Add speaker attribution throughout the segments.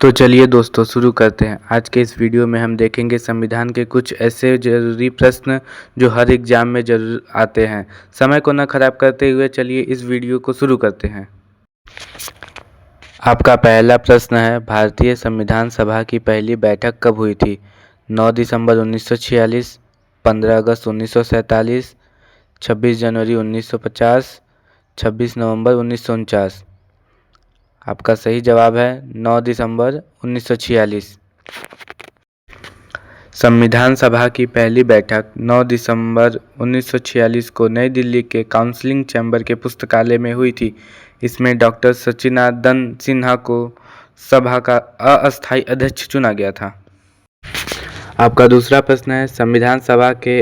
Speaker 1: तो चलिए दोस्तों शुरू करते हैं। आज के इस वीडियो में हम देखेंगे संविधान के कुछ ऐसे ज़रूरी प्रश्न जो हर एग्जाम में ज़रूर आते हैं। समय को न खराब करते हुए चलिए इस वीडियो को शुरू करते हैं। आपका पहला प्रश्न है, भारतीय संविधान सभा की पहली बैठक कब हुई थी? 9 दिसंबर 1946, 15 अगस्त 1947, 26 जनवरी 1950, 26 नवंबर 1949। आपका सही जवाब है 9 दिसंबर 1946। संविधान सभा की पहली बैठक 9 दिसंबर 1946 को नई दिल्ली के काउंसिल चैम्बर के पुस्तकालय में हुई थी। इसमें डॉक्टर सच्चिदानंद सिन्हा को सभा का अस्थायी अध्यक्ष चुना गया था। आपका दूसरा प्रश्न है, संविधान सभा के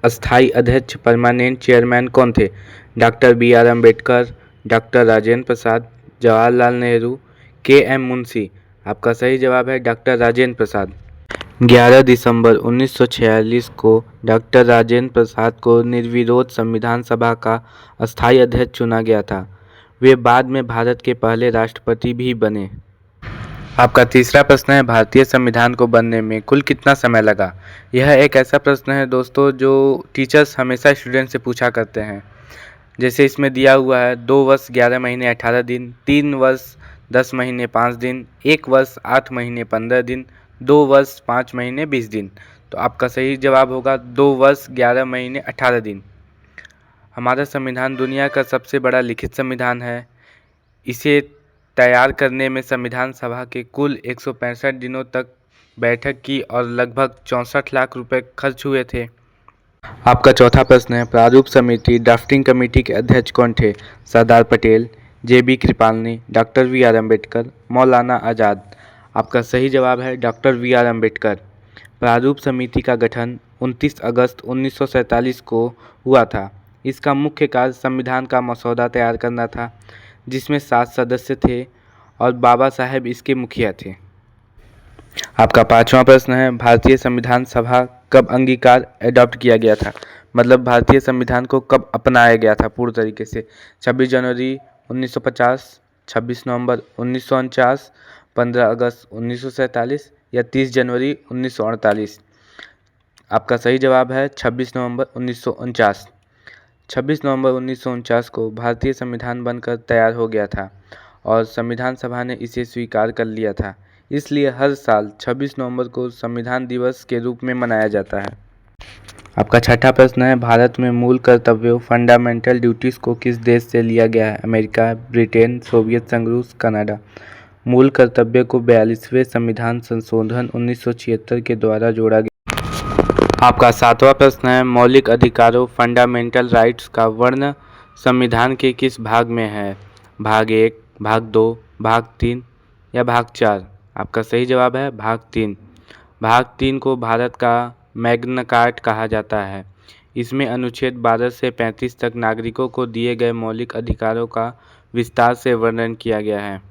Speaker 1: अस्थायी अध्यक्ष परमानेंट चेयरमैन कौन थे? Doctor B.R. Ambedkar, doctor Rajendra Prasad, Jawaharlal Nehru, K.M. Munshi. आपका सही जवाब है डॉक्टर राजेंद्र प्रसाद। 11 दिसंबर 1946 को डॉक्टर राजेंद्र प्रसाद को निर्विरोध संविधान सभा का अस्थायी अध्यक्ष चुना गया था। वे बाद में भारत के पहले राष्ट्रपति भी बने। आपका तीसरा प्रश्न है, भारतीय संविधान को बनने में कुल कितना समय लगा? यह एक ऐसा प्रश्न है दोस्तों जो टीचर्स हमेशा स्टूडेंट से पूछा करते हैं। जैसे इसमें दिया हुआ है 2 वर्ष 11 महीने 18 दिन, 3 वर्ष 10 महीने 5 दिन, 1 वर्ष 8 महीने 15 दिन, 2 वर्ष 5 महीने 20 दिन। तो आपका सही जवाब होगा 2 वर्ष 11 महीने 18 दिन। हमारा संविधान दुनिया का सबसे बड़ा लिखित संविधान है। इसे तैयार करने में संविधान सभा के कुल 165 दिनों तक बैठक की और लगभग 64 लाख रुपए खर्च हुए थे। आपका चौथा प्रश्न है, प्रारूप समिति ड्राफ्टिंग कमेटी के अध्यक्ष कौन थे? Sardar Patel, JB Kripalani, doctor B.R. Ambedkar, Maulana Azad. आपका सही जवाब है डॉक्टर B.R. अम्बेडकर। प्रारूप समिति का गठन 29 अगस्त 1947 को हुआ था। इसका मुख्य कार्य संविधान का मसौदा तैयार करना था, जिसमें 7 सदस्य थे और बाबा साहेब इसके मुखिया थे। आपका पांचवा प्रश्न है, भारतीय संविधान सभा कब अंगीकार एडॉप्ट किया गया था? मतलब भारतीय संविधान को कब अपनाया गया था पूर्ण तरीके से? 26 जनवरी 1950, 26 नवंबर 1949, 15 अगस्त 1947 या 30 जनवरी 1948। आपका सही जवाब है 26 नवंबर 1949। 26 नवंबर 1949 को भारतीय संविधान बनकर तैयार हो गया था और संविधान सभा ने इसे स्वीकार कर लिया था। इसलिए हर साल 26 नवंबर को संविधान दिवस के रूप में मनाया जाता है। आपका छठा प्रश्न है, भारत में मूल कर्तव्यों फंडामेंटल ड्यूटीज़ को किस देश से लिया गया है? अमेरिका, ब्रिटेन, सोवियत संघ, रूस, कनाडा। मूल कर्तव्य को 42वें संविधान संशोधन 1976 के द्वारा जोड़ा गया। आपका सातवां प्रश्न है, मौलिक अधिकारों फंडामेंटल राइट्स का वर्ण संविधान के किस भाग में है? भाग 1, भाग 2, भाग 3 या भाग 4। आपका सही जवाब है भाग 3। भाग 3 को भारत का मैग्ना कार्टा कहा जाता है। इसमें अनुच्छेद 12 से 35 तक नागरिकों को दिए गए मौलिक अधिकारों का विस्तार से वर्णन किया गया है।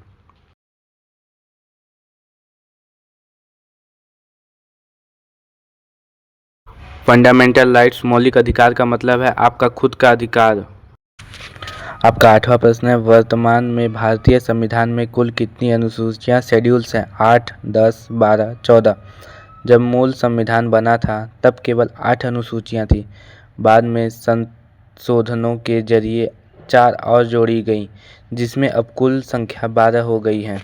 Speaker 1: फंडामेंटल राइट्स मौलिक अधिकार का मतलब है आपका खुद का अधिकार। आपका आठवां प्रश्न है, वर्तमान में भारतीय संविधान में कुल कितनी अनुसूचियां शेड्यूल्स हैं? 8, 10, 12, 14। जब मूल संविधान बना था तब केवल 8 अनुसूचियां थी। बाद में संशोधनों के जरिए 4 और जोड़ी गईं, जिसमें अब कुल संख्या 12 हो गई है।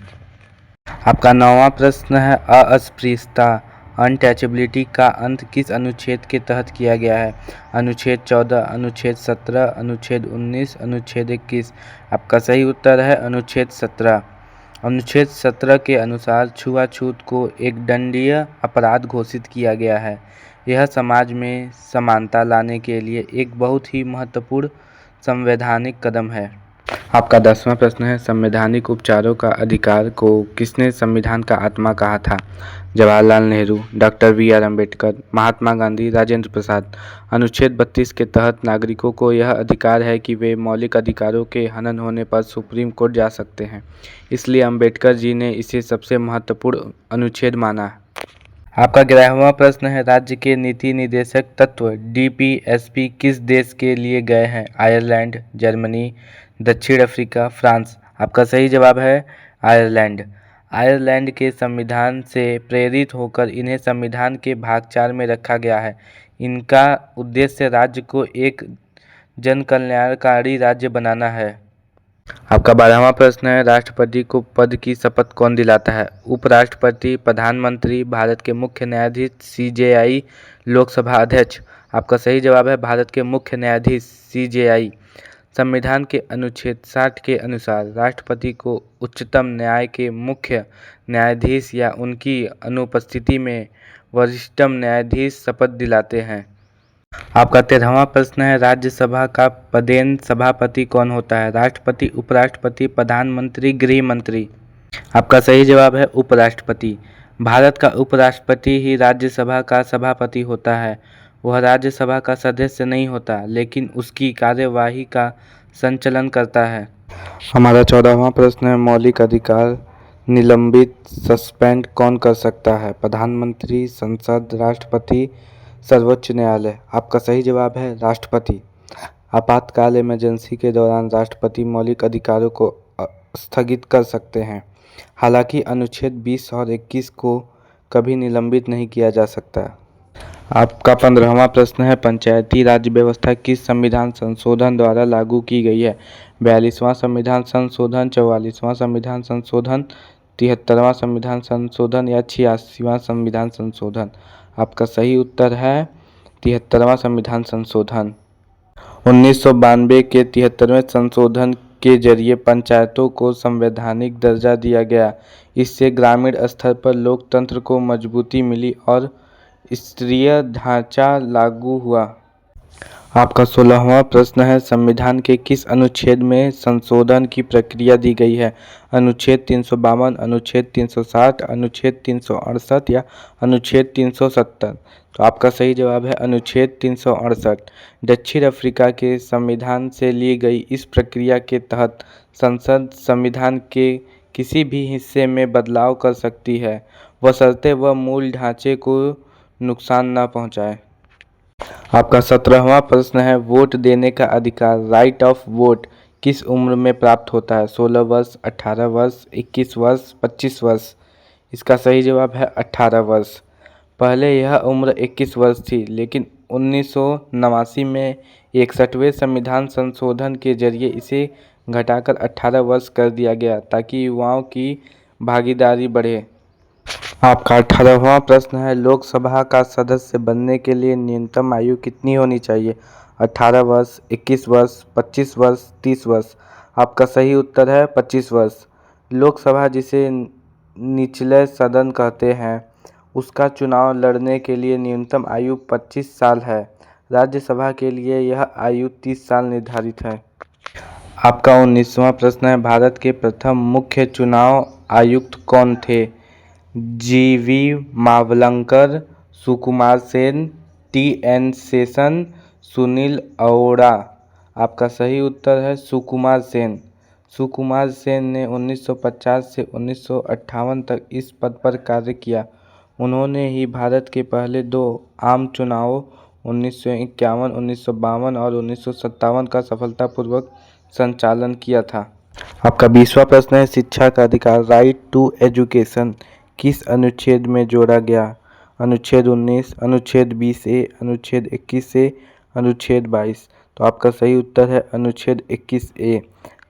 Speaker 1: आपका 9वां प्रश्न है, अस्पृश्यता अनटचेबिलिटी का अंत किस अनुच्छेद के तहत किया गया है? अनुच्छेद 14, अनुच्छेद 17, अनुच्छेद 19, अनुच्छेद 21। आपका सही उत्तर है अनुच्छेद 17। अनुच्छेद 17 के अनुसार छुआछूत को एक दंडनीय अपराध घोषित किया गया है। यह समाज में समानता लाने के लिए एक बहुत ही महत्वपूर्ण संवैधानिक कदम है। आपका 10वां प्रश्न है, संवैधानिक उपचारों का अधिकार को किसने संविधान का आत्मा कहा था? Jawaharlal Nehru, doctor B.R. अम्बेडकर, महात्मा गांधी, राजेंद्र प्रसाद। अनुच्छेद 32 के तहत नागरिकों को यह अधिकार है कि वे मौलिक अधिकारों के हनन होने पर सुप्रीम कोर्ट जा सकते हैं। इसलिए अम्बेडकर जी ने इसे सबसे महत्वपूर्ण अनुच्छेद माना। आपका 11वां प्रश्न है, राज्य के नीति निर्देशक तत्व DPSP किस देश के लिए गए हैं? आयरलैंड, जर्मनी, दक्षिण अफ्रीका, फ्रांस। आपका सही जवाब है आयरलैंड। आयरलैंड के संविधान से प्रेरित होकर इन्हें संविधान के भाग 4 में रखा गया है। इनका उद्देश्य राज्य को एक जनकल्याणकारी राज्य बनाना है। आपका 12वां प्रश्न है, राष्ट्रपति को पद की शपथ कौन दिलाता है? उपराष्ट्रपति, प्रधानमंत्री, भारत के मुख्य न्यायाधीश, सीजेआई, लोकसभा अध्यक्ष। आपका सही जवाब है भारत के मुख्य न्यायाधीश सीजेआई। संविधान के अनुच्छेद 60 के अनुसार राष्ट्रपति को उच्चतम न्याय के मुख्य न्यायाधीश या उनकी अनुपस्थिति में वरिष्ठतम न्यायाधीश शपथ दिलाते हैं। आपका 13वां प्रश्न है, राज्यसभा का पदेन सभापति कौन होता है? राष्ट्रपति, उपराष्ट्रपति, प्रधानमंत्री, गृह मंत्री। आपका सही जवाब है उपराष्ट्रपति। भारत का उपराष्ट्रपति ही राज्यसभा का सभापति होता है। वह राज्यसभा का सदस्य नहीं होता, लेकिन उसकी कार्यवाही का संचालन करता है। हमारा 14वां प्रश्न है, मौलिक अधिकार निलंबित सस्पेंड कौन कर सकता है? प्रधानमंत्री, संसद, राष्ट्रपति, सर्वोच्च न्यायालय। आपका सही जवाब है राष्ट्रपति। आपातकाल इमरजेंसी के दौरान राष्ट्रपति मौलिक अधिकारों को स्थगित कर सकते हैं। हालांकि अनुच्छेद 20 और 21 को कभी निलंबित नहीं किया जा सकता। आपका 15वां प्रश्न है, पंचायती राज व्यवस्था किस संविधान संशोधन द्वारा लागू की गई है? 42वां संविधान संशोधन, 44वां संविधान संशोधन, 73वां संविधान संशोधन या 86वां संविधान संशोधन। आपका सही उत्तर है 73वां संविधान संशोधन। 1992 के 73वें संशोधन के जरिए पंचायतों को संवैधानिक दर्जा दिया गया। इससे ग्रामीण स्तर पर लोकतंत्र को मजबूती मिली और स्तरीय ढांचा लागू हुआ। आपका 16वां प्रश्न है, संविधान के किस अनुच्छेद में संशोधन की प्रक्रिया दी गई है? अनुच्छेद 352, अनुच्छेद 360, अनुच्छेद 368 या अनुच्छेद 370। तो आपका सही जवाब है अनुच्छेद 368। दक्षिण अफ्रीका के संविधान से ली गई इस प्रक्रिया के तहत संसद संविधान के किसी भी हिस्से में बदलाव कर सकती है, बशर्ते वह मूल ढांचे को नुकसान न पहुंचाए। आपका 17वां प्रश्न है, वोट देने का अधिकार राइट ऑफ वोट किस उम्र में प्राप्त होता है? 16 वर्ष, 18 वर्ष, 21 वर्ष, 25 वर्ष। इसका सही जवाब है 18 वर्ष। पहले यह उम्र 21 वर्ष थी, लेकिन 1989 में 61वें संविधान संशोधन के जरिए इसे घटाकर 18 वर्ष कर दिया गया ताकि युवाओं की भागीदारी बढ़े। आपका 18वां प्रश्न है, लोकसभा का सदस्य बनने के लिए न्यूनतम आयु कितनी होनी चाहिए? 18 वर्ष, 21 वर्ष, 25 वर्ष, 30 वर्ष। आपका सही उत्तर है 25 वर्ष। लोकसभा, जिसे निचले सदन कहते हैं, उसका चुनाव लड़ने के लिए न्यूनतम आयु 25 साल है। राज्यसभा के लिए यह आयु 30 साल निर्धारित है। आपका 19वां प्रश्न है, भारत के प्रथम मुख्य चुनाव आयुक्त कौन थे? जीवी मावलंकर, सुकुमार सेन, टी.एन. शेषन, सुनील अरोड़ा। आपका सही उत्तर है सुकुमार सेन। सुकुमार सेन ने 1950 से 1958 तक इस पद पर कार्य किया। उन्होंने ही भारत के पहले 2 आम चुनावों 1951, 1952 और 1957 का सफलतापूर्वक संचालन किया था। आपका 20वां प्रश्न है, शिक्षा का अधिकार राइट टू एजुकेशन किस अनुच्छेद में जोड़ा गया? अनुच्छेद 19, अनुच्छेद 20A, अनुच्छेद 21A, अनुच्छेद 22। तो आपका सही उत्तर है अनुच्छेद 21A।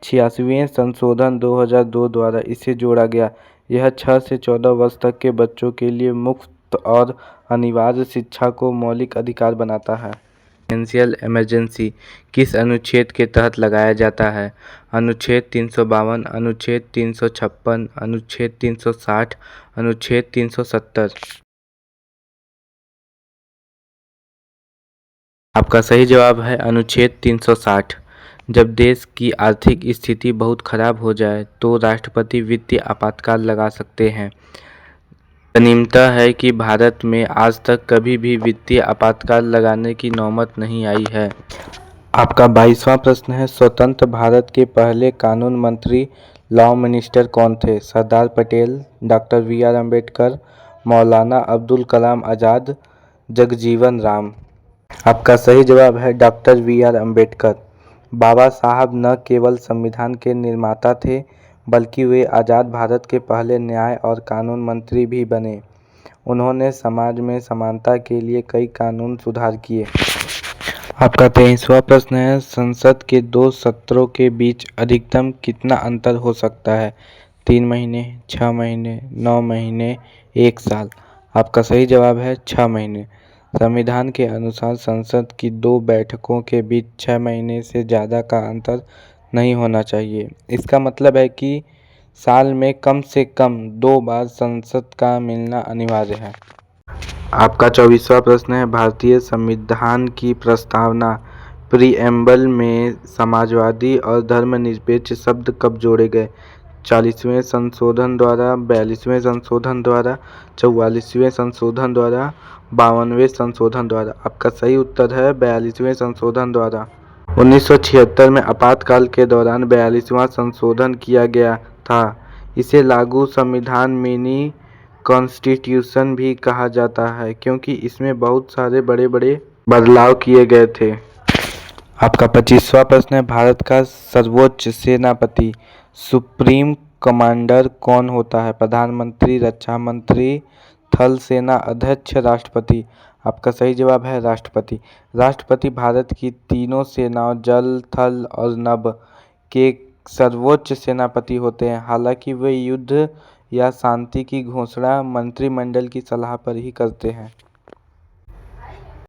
Speaker 1: 86वें संशोधन 2002 द्वारा इसे जोड़ा गया। यह 6 से 14 वर्ष तक के बच्चों के लिए मुफ्त और अनिवार्य शिक्षा को मौलिक अधिकार बनाता है। फाइनेंशियल इमरजेंसी किस अनुच्छेद के तहत लगाया जाता है? अनुच्छेद 352, अनुच्छेद 356, अनुच्छेद 360, अनुच्छेद 370। आपका सही जवाब है अनुच्छेद 360। जब देश की आर्थिक स्थिति बहुत खराब हो जाए तो राष्ट्रपति वित्तीय आपातकाल लगा सकते हैं। गनीमत है कि भारत में आज तक कभी भी वित्तीय आपातकाल लगाने की नौबत नहीं आई है। आपका 22वां प्रश्न है, स्वतंत्र भारत के पहले कानून मंत्री लॉ मिनिस्टर कौन थे? Sardar Patel, doctor B R. अम्बेडकर, मौलाना अब्दुल कलाम आज़ाद, जगजीवन राम। आपका सही जवाब है डॉक्टर बी.आर. अम्बेडकर। बाबा साहब न केवल संविधान के निर्माता थे, बल्कि वे आज़ाद भारत के पहले न्याय और कानून मंत्री भी बने। उन्होंने समाज में समानता के लिए कई कानून सुधार किए। आपका 23वां प्रश्न है, संसद के 2 सत्रों के बीच अधिकतम कितना अंतर हो सकता है? 3 महीने, 6 महीने, 9 महीने, 1 साल। आपका सही जवाब है 6 महीने। संविधान के अनुसार संसद की 2 बैठकों के बीच 6 महीने से ज़्यादा का अंतर नहीं होना चाहिए। इसका मतलब है कि साल में कम से कम 2 बार संसद का मिलना अनिवार्य है। आपका 24वां प्रश्न है, भारतीय संविधान की प्रस्तावना प्रीएम्बल में समाजवादी और धर्मनिरपेक्ष शब्द कब जोड़े गए? 40वें संशोधन द्वारा, 42वें संशोधन द्वारा, 44वें संशोधन द्वारा, 52वें संशोधन द्वारा। आपका सही उत्तर है 42वें संशोधन द्वारा। 1976 में आपातकाल के दौरान 42वां संशोधन किया गया था। इसे लागू संविधान मिनी कॉन्स्टिट्यूशन भी कहा जाता है क्योंकि इसमें बहुत सारे बड़े बड़े बदलाव किए गए थे। आपका 25वां प्रश्न है, भारत का सर्वोच्च सेनापति सुप्रीम कमांडर कौन होता है? प्रधानमंत्री, रक्षा मंत्री, थल सेना अध्यक्ष, राष्ट्रपति। आपका सही जवाब है राष्ट्रपति। राष्ट्रपति भारत की तीनों सेनाओं जल, थल और नभ के सर्वोच्च सेनापति होते हैं। हालांकि वे युद्ध या शांति की घोषणा मंत्रिमंडल की सलाह पर ही करते हैं।